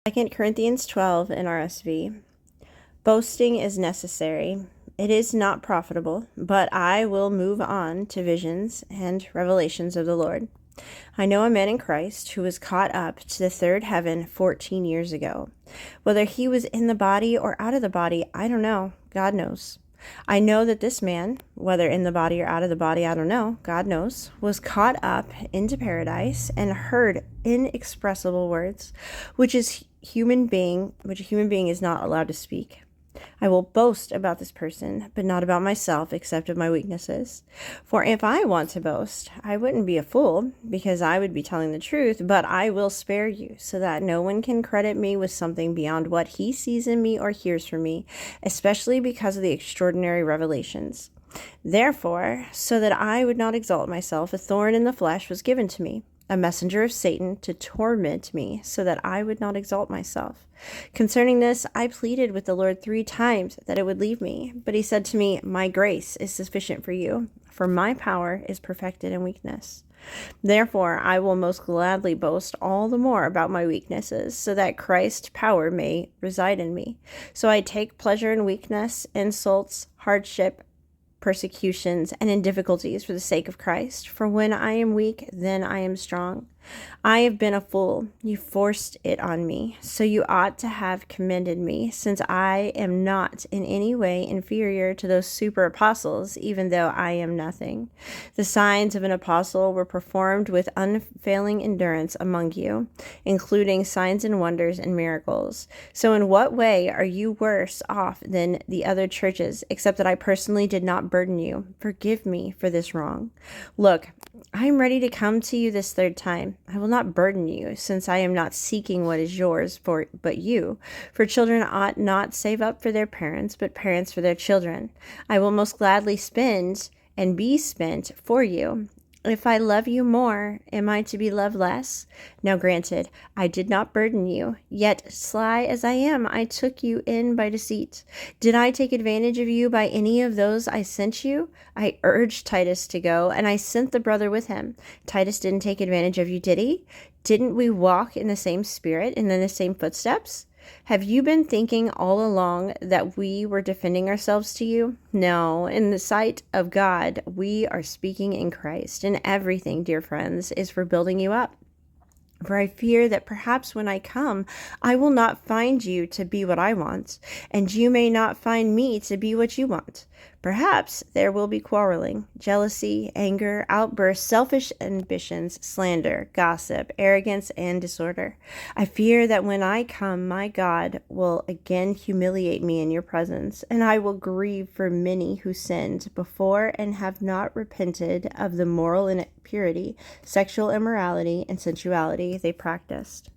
2 Corinthians 12 NRSV. Boasting is necessary. It is not profitable, but I will move on to visions and revelations of the Lord. I know a man in Christ who was caught up to the third heaven 14 years ago. Whether he was in the body or out of the body, I don't know. God knows. I know that this man, whether in the body or out of the body, I don't know, God knows, was caught up into paradise and heard inexpressible words, which a human being is not allowed to speak. I will boast about this person, but not about myself, except of my weaknesses. For if I want to boast, I wouldn't be a fool, because I would be telling the truth, but I will spare you, so that no one can credit me with something beyond what he sees in me or hears from me, especially because of the extraordinary revelations. Therefore, so that I would not exalt myself, a thorn in the flesh was given to me, a messenger of Satan to torment me, so that I would not exalt myself. Concerning this, I pleaded with the Lord 3 times that it would leave me. But he said to me, "My grace is sufficient for you, for my power is perfected in weakness." Therefore, I will most gladly boast all the more about my weaknesses, so that Christ's power may reside in me. So I take pleasure in weakness, insults, hardship, persecutions, and in difficulties for the sake of Christ. For when I am weak, then I am strong. I have been a fool. You forced it on me. So you ought to have commended me, since I am not in any way inferior to those super apostles, even though I am nothing. The signs of an apostle were performed with unfailing endurance among you, including signs and wonders and miracles. So in what way are you worse off than the other churches, except that I personally did not burden you? Forgive me for this wrong. Look, I am ready to come to you this 3rd time. I will not burden you, since I am not seeking what is yours, but you. For children ought not save up for their parents, but parents for their children. I will most gladly spend and be spent for you. If I love you more, am I to be loved less? Now granted, I did not burden you, yet sly as I am, I took you in by deceit. Did I take advantage of you by any of those I sent you? I urged Titus to go, and I sent the brother with him. Titus didn't take advantage of you, did he? Didn't we walk in the same spirit and in the same footsteps? Have you been thinking all along that we were defending ourselves to you? No, in the sight of God, we are speaking in Christ, and everything, dear friends, is for building you up. For I fear that perhaps when I come, I will not find you to be what I want, and you may not find me to be what you want. Perhaps there will be quarreling, jealousy, anger, outbursts, selfish ambitions, slander, gossip, arrogance, and disorder. I fear that when I come, my God will again humiliate me in your presence, and I will grieve for many who sinned before and have not repented of the moral impurity, sexual immorality, and sensuality they practiced.